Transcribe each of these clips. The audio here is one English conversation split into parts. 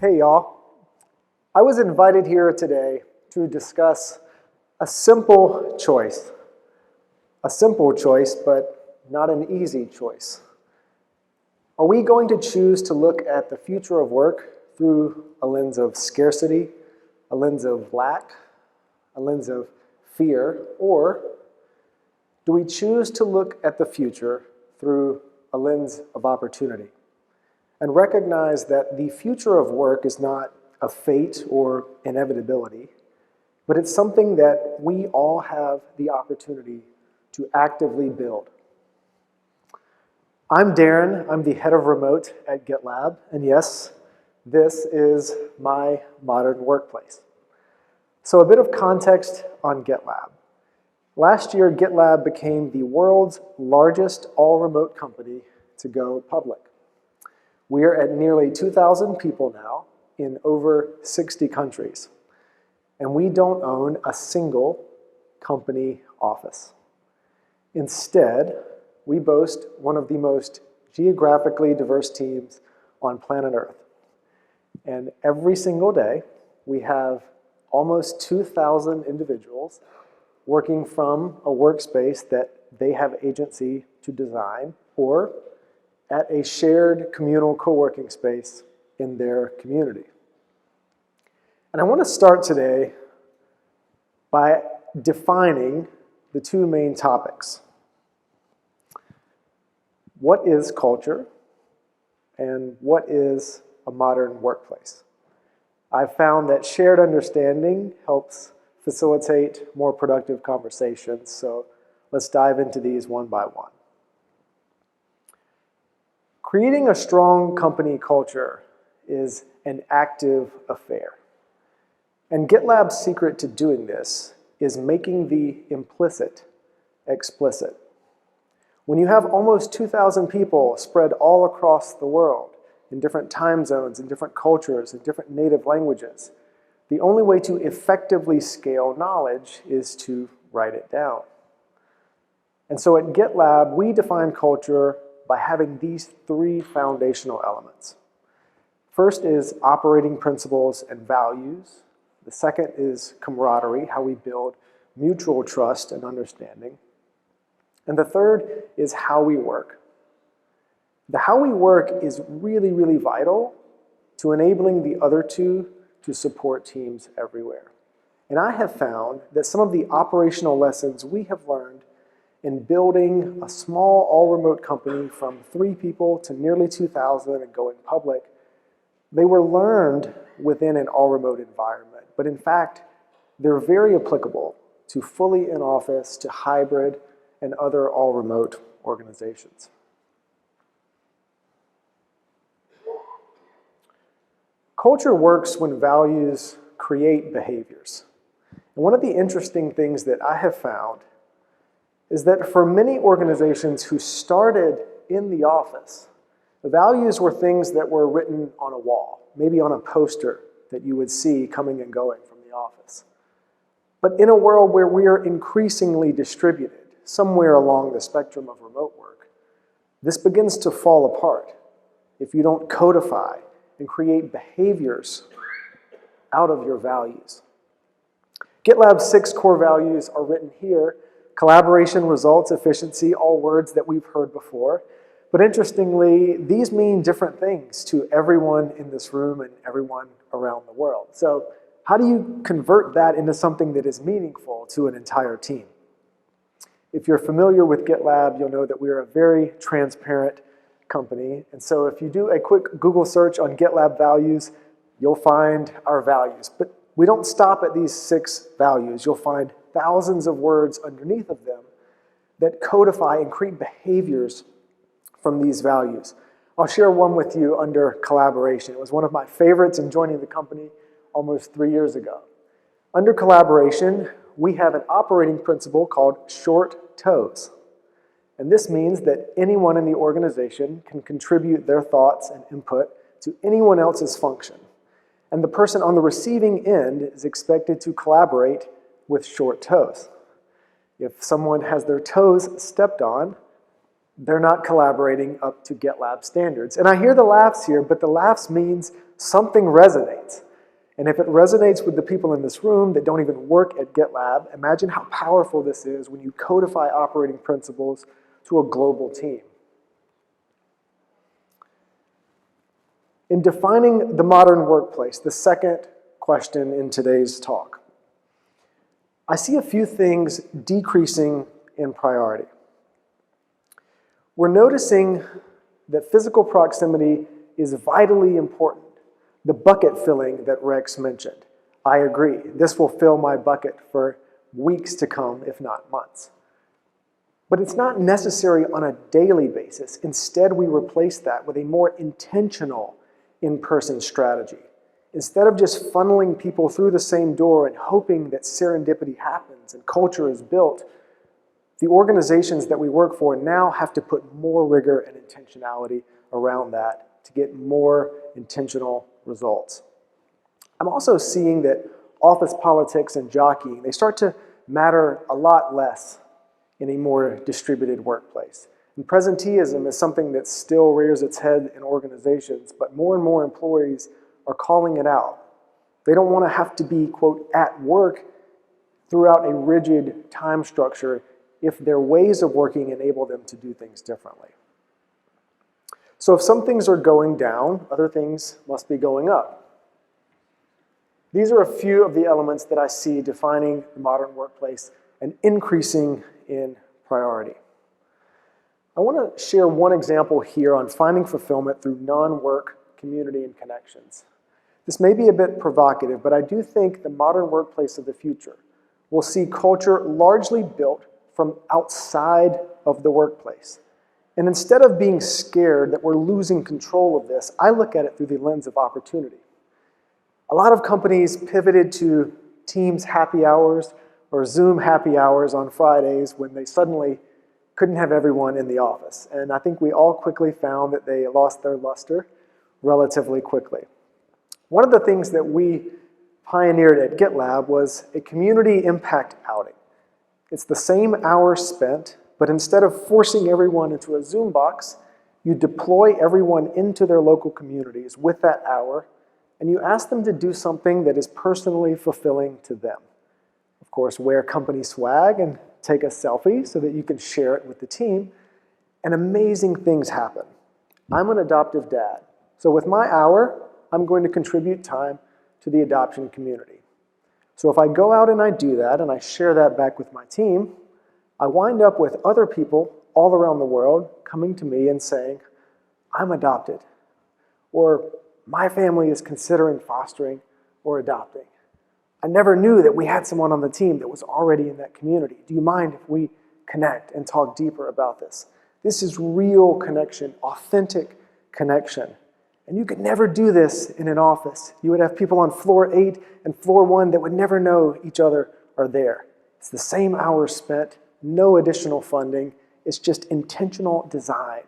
Hey y'all, I was invited here today to discuss a simple choice. A simple choice, but not an easy choice. Are we going to choose to look at the future of work through a lens of scarcity, a lens of lack, a lens of fear, or do we choose to look at the future through a lens of opportunity and recognize that the future of work is not a fate or inevitability, but it's something that we all have the opportunity to actively build? I'm Darren, I'm the head of remote at Gitlab, and yes, this is my modern workplace. So a bit of context on Gitlab. Last year, Gitlab became the world's largest all-remote company to go public. We are at nearly 2,000 people now in over 60 countries, and we don't own a single company office. Instead, we boast one of the most geographically diverse teams on planet Earth. And every single day, we have almost 2,000 individuals working from a workspace that they have agency to design or at a shared communal co-working space in their community. And I want to start today by defining the two main topics. What is culture and what is a modern workplace? I've found that shared understanding helps facilitate more productive conversations, so let's dive into these one by one. Creating a strong company culture is an active affair. And GitLab's secret to doing this is making the implicit explicit. When you have almost 2,000 people spread all across the world in different time zones, in different cultures, in different native languages, the only way to effectively scale knowledge is to write it down. And so at GitLab, we define culture by having these three foundational elements. First is operating principles and values. The second is camaraderie, how we build mutual trust and understanding. And the third is how we work. The how we work is really, really vital to enabling the other two to support teams everywhere. And I have found that some of the operational lessons we have learned in building a small all-remote company from 3 people to nearly 2,000 and going public, they were learned within an all-remote environment. But in fact, they're very applicable to fully in-office, to hybrid, and other all-remote organizations. Culture works when values create behaviors. And one of the interesting things that I have found is that for many organizations who started in the office, the values were things that were written on a wall, maybe on a poster that you would see coming and going from the office. But in a world where we are increasingly distributed, somewhere along the spectrum of remote work, this begins to fall apart if you don't codify and create behaviors out of your values. GitLab's 6 core values are written here: collaboration, results, efficiency, all words that we've heard before. But interestingly, these mean different things to everyone in this room and everyone around the world. So how do you convert that into something that is meaningful to an entire team? If you're familiar with GitLab, you'll know that we are a very transparent company. And so if you do a quick Google search on GitLab values, you'll find our values. But we don't stop at these 6 values. You'll find thousands of words underneath of them that codify and create behaviors from these values. I'll share one with you under collaboration. It was one of my favorites in joining the company almost 3 years ago. Under collaboration, we have an operating principle called short toes. And this means that anyone in the organization can contribute their thoughts and input to anyone else's function. And the person on the receiving end is expected to collaborate with short toes. If someone has their toes stepped on, they're not collaborating up to GitLab standards. And I hear the laughs here, but the laughs means something resonates. And if it resonates with the people in this room that don't even work at GitLab, imagine how powerful this is when you codify operating principles to a global team. In defining the modern workplace, the second question in today's talk, I see a few things decreasing in priority. We're noticing that physical proximity is vitally important. The bucket filling that Rex mentioned. I agree. This will fill my bucket for weeks to come, if not months. But it's not necessary on a daily basis. Instead, we replace that with a more intentional in-person strategy. Instead of just funneling people through the same door and hoping that serendipity happens and culture is built, the organizations that we work for now have to put more rigor and intentionality around that to get more intentional results. I'm also seeing that office politics and jockeying, they start to matter a lot less in a more distributed workplace. And presenteeism is something that still rears its head in organizations, but more and more employees are calling it out. They don't want to have to be, quote, at work throughout a rigid time structure if their ways of working enable them to do things differently. So if some things are going down, other things must be going up. These are a few of the elements that I see defining the modern workplace and increasing in priority. I want to share one example here on finding fulfillment through non-work community and connections. This may be a bit provocative, but I do think the modern workplace of the future will see culture largely built from outside of the workplace. And instead of being scared that we're losing control of this, I look at it through the lens of opportunity. A lot of companies pivoted to Teams happy hours or Zoom happy hours on Fridays when they suddenly couldn't have everyone in the office. And I think we all quickly found that they lost their luster relatively quickly. One of the things that we pioneered at GitLab was a community impact outing. It's the same hours spent, but instead of forcing everyone into a Zoom box, you deploy everyone into their local communities with that hour, and you ask them to do something that is personally fulfilling to them. Of course, wear company swag and take a selfie so that you can share it with the team, and amazing things happen. I'm an adoptive dad, so with my hour, I'm going to contribute time to the adoption community. So if I go out and I do that, and I share that back with my team, I wind up with other people all around the world coming to me and saying, I'm adopted, or my family is considering fostering or adopting. I never knew that we had someone on the team that was already in that community. Do you mind if we connect and talk deeper about this? This is real connection, authentic connection. And you could never do this in an office. You would have people on floor 8 and floor 1 that would never know each other are there. It's the same hours spent, no additional funding. It's just intentional design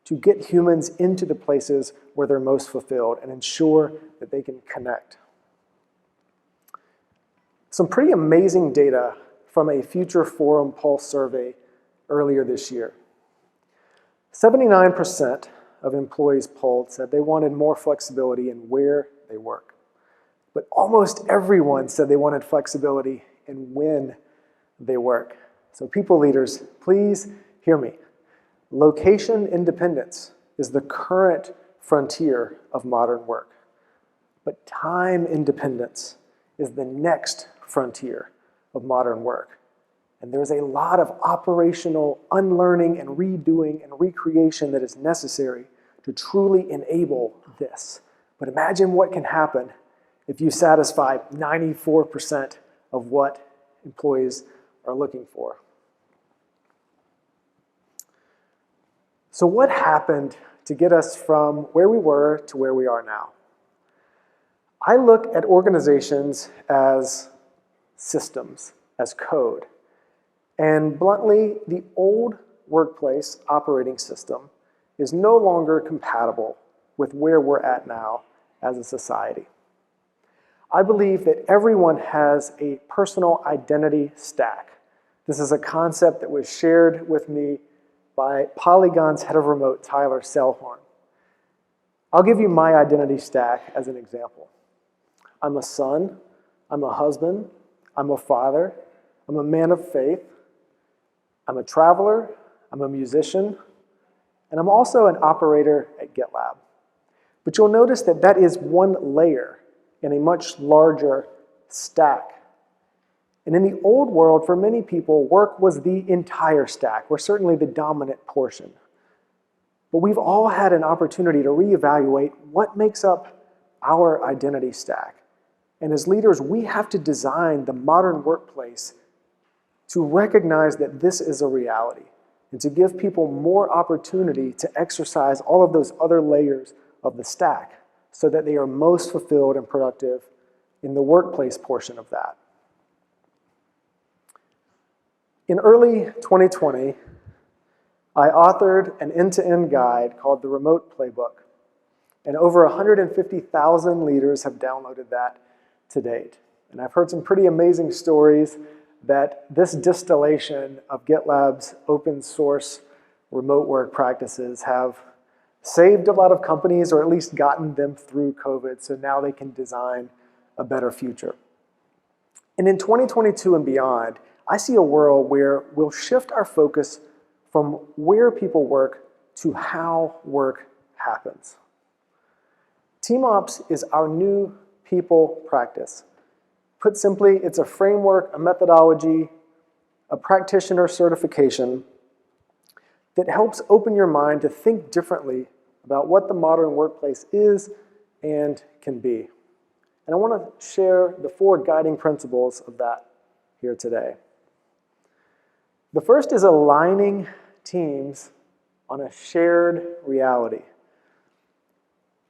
to get humans into the places where they're most fulfilled and ensure that they can connect. Some pretty amazing data from a Future Forum Pulse survey earlier this year. 79% of employees polled said they wanted more flexibility in where they work. But almost everyone said they wanted flexibility in when they work. So people leaders, please hear me. Location independence is the current frontier of modern work. But time independence is the next frontier of modern work. And there's a lot of operational unlearning and redoing and recreation that is necessary to truly enable this. But imagine what can happen if you satisfy 94% of what employees are looking for. So what happened to get us from where we were to where we are now? I look at organizations as systems, as code. And bluntly, the old workplace operating system is no longer compatible with where we're at now as a society. I believe that everyone has a personal identity stack. This is a concept that was shared with me by Polygon's head of remote, Tyler Selhorn. I'll give you my identity stack as an example. I'm a son, I'm a husband, I'm a father, I'm a man of faith, I'm a traveler, I'm a musician, and I'm also an operator at Gitlab. But you'll notice that that is one layer in a much larger stack. And in the old world, for many people, work was the entire stack, or certainly the dominant portion. But we've all had an opportunity to reevaluate what makes up our identity stack. And as leaders, we have to design the modern workplace to recognize that this is a reality and to give people more opportunity to exercise all of those other layers of the stack so that they are most fulfilled and productive in the workplace portion of that. In early 2020, I authored an end-to-end guide called The Remote Playbook, and over 150,000 leaders have downloaded that to date. And I've heard some pretty amazing stories that this distillation of GitLab's open source remote work practices have saved a lot of companies, or at least gotten them through COVID, so now they can design a better future. And in 2022 and beyond, I see a world where we'll shift our focus from where people work to how work happens. TeamOps is our new people practice. Put simply, it's a framework, a methodology, a practitioner certification that helps open your mind to think differently about what the modern workplace is and can be. And I want to share the 4 guiding principles of that here today. The first is aligning teams on a shared reality.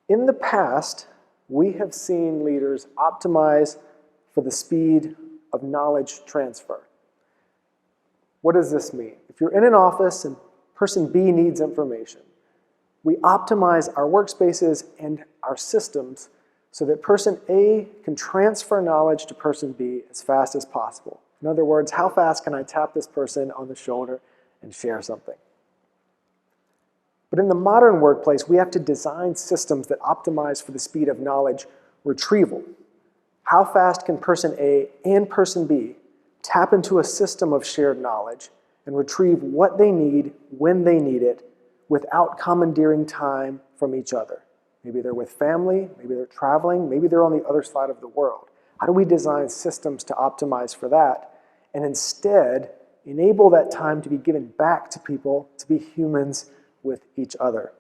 In the past, we have seen leaders optimize for the speed of knowledge transfer. What does this mean? If you're in an office and person B needs information, we optimize our workspaces and our systems so that person A can transfer knowledge to person B as fast as possible. In other words, how fast can I tap this person on the shoulder and share something? But in the modern workplace, we have to design systems that optimize for the speed of knowledge retrieval. How fast can person A and person B tap into a system of shared knowledge and retrieve what they need when they need it without commandeering time from each other? Maybe they're with family, maybe they're traveling, maybe they're on the other side of the world. How do we design systems to optimize for that and instead enable that time to be given back to people, to be humans with each other?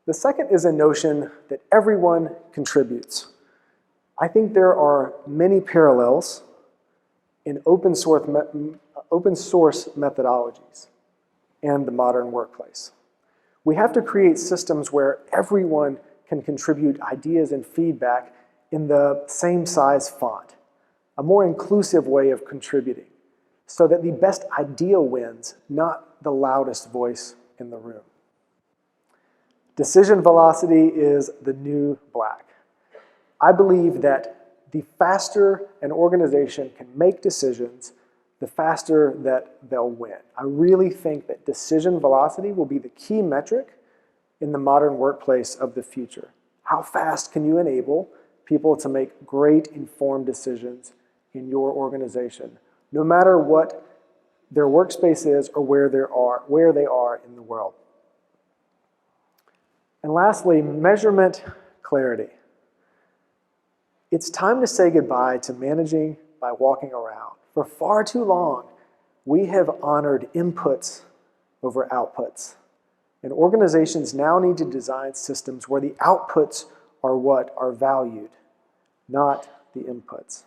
The second is a notion that everyone contributes. I think there are many parallels in open source methodologies and the modern workplace. We have to create systems where everyone can contribute ideas and feedback in the same size font, a more inclusive way of contributing, so that the best idea wins, not the loudest voice in the room. Decision velocity is the new black. I believe that the faster an organization can make decisions, the faster that they'll win. I really think that decision velocity will be the key metric in the modern workplace of the future. How fast can you enable people to make great informed decisions in your organization, no matter what their workspace is or where they are in the world? And lastly, measurement clarity. It's time to say goodbye to managing by walking around. For far too long, we have honored inputs over outputs. And organizations now need to design systems where the outputs are what are valued, not the inputs.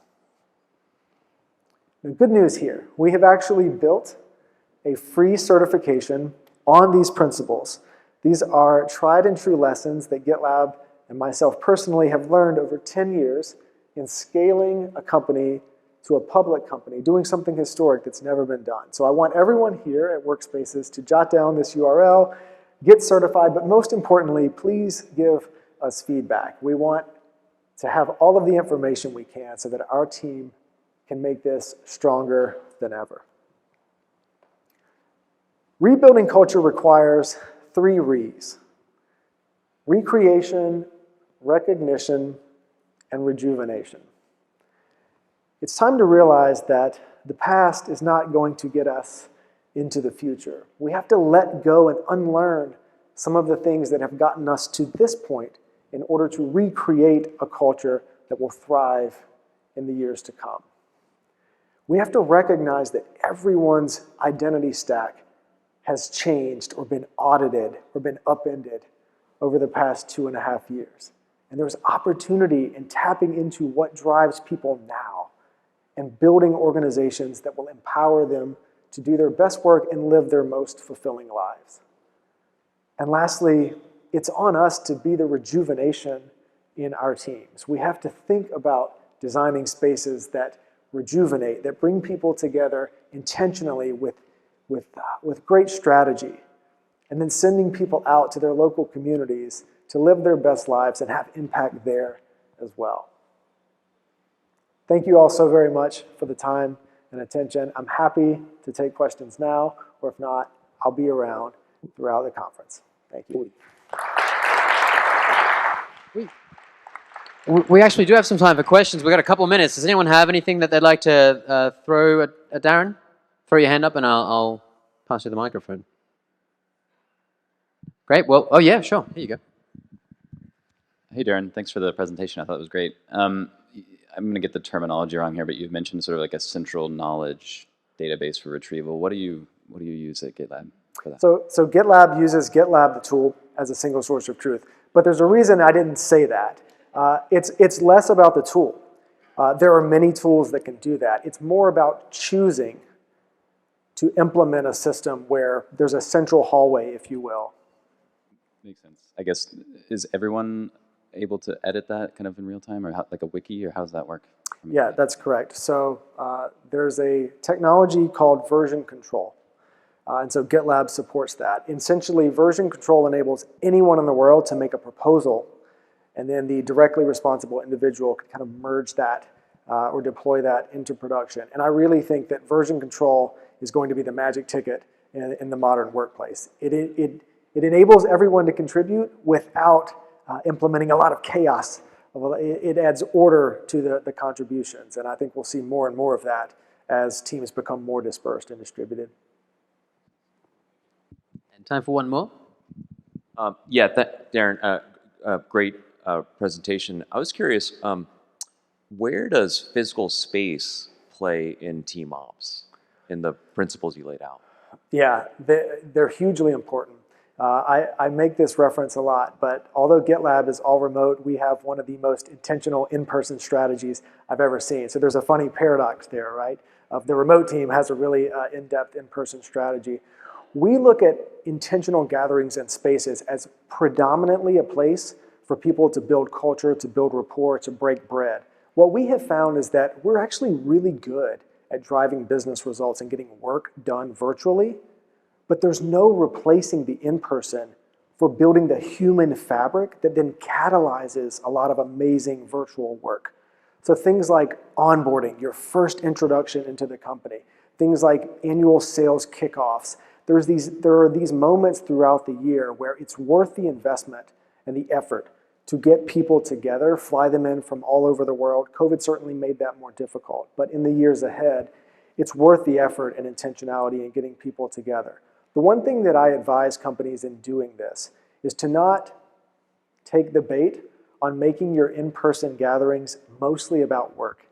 The good news here, we have actually built a free certification on these principles. These are tried and true lessons that GitLab and myself personally have learned over 10 years in scaling a company to a public company, doing something historic that's never been done. So I want everyone here at WorkSpaces to jot down this URL, get certified, but most importantly, please give us feedback. We want to have all of the information we can so that our team can make this stronger than ever. Rebuilding culture requires 3 Res. recreation, recognition, and rejuvenation. It's time to realize that the past is not going to get us into the future. We have to let go and unlearn some of the things that have gotten us to this point in order to recreate a culture that will thrive in the years to come. We have to recognize that everyone's identity stack has changed or been audited or been upended over the past 2.5 years. And there's opportunity in tapping into what drives people now and building organizations that will empower them to do their best work and live their most fulfilling lives. And lastly, it's on us to be the rejuvenation in our teams. We have to think about designing spaces that rejuvenate, that bring people together intentionally with great strategy, and then sending people out to their local communities to live their best lives and have impact there as well. Thank you all so very much for the time and attention. I'm happy to take questions now, or if not, I'll be around throughout the conference. Thank you. We actually do have some time for questions. We've got a couple of minutes. Does anyone have anything that they'd like to throw at Darren? Throw your hand up and I'll pass you the microphone. Great. Well, oh yeah, sure. Here you go. Hey, Darren. Thanks for the presentation. I thought it was great. I'm going to get the terminology wrong here, but you've mentioned sort of like a central knowledge database for retrieval. What do you use at GitLab for that? So GitLab uses GitLab, the tool, as a single source of truth. But there's a reason I didn't say that. It's less about the tool. There are many tools that can do that. It's more about choosing to implement a system where there's a central hallway, if you will. Makes sense. I guess, is everyone able to edit that kind of in real time, or like a wiki, or how does that work? Yeah, that's correct. So there's a technology called version control. And so GitLab supports that. Essentially, version control enables anyone in the world to make a proposal, and then the directly responsible individual can kind of merge that or deploy that into production. And I really think that version control is going to be the magic ticket in the modern workplace. It enables everyone to contribute without implementing a lot of chaos. It adds order to the contributions, and I think we'll see more and more of that as teams become more dispersed and distributed. And time for one more. Yeah, Darren, great presentation. I was curious, where does physical space play in TeamOps, in the principles you laid out? Yeah, they're hugely important. I make this reference a lot, but although GitLab is all remote, we have one of the most intentional in-person strategies I've ever seen. So there's a funny paradox there, right? The remote team has a really in-depth in-person strategy. We look at intentional gatherings and spaces as predominantly a place for people to build culture, to build rapport, to break bread. What we have found is that we're actually really good at driving business results and getting work done virtually, but there's no replacing the in-person for building the human fabric that then catalyzes a lot of amazing virtual work. So things like onboarding, your first introduction into the company, things like annual sales kickoffs. There are these moments throughout the year where it's worth the investment and the effort to get people together, fly them in from all over the world. COVID certainly made that more difficult, but in the years ahead, it's worth the effort and intentionality in getting people together. The one thing that I advise companies in doing this is to not take the bait on making your in-person gatherings mostly about work.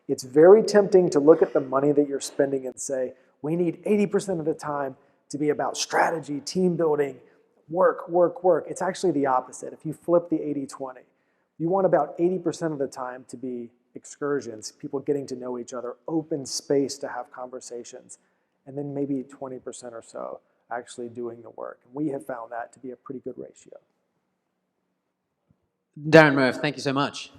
It's very tempting to look at the money that you're spending and say, we need 80% of the time to be about strategy, team building, work, work, work. It's actually the opposite. If you flip the 80-20, you want about 80% of the time to be excursions, people getting to know each other, open space to have conversations, and then maybe 20% or so actually doing the work. And we have found that to be a pretty good ratio. Darren Murph, thank you so much.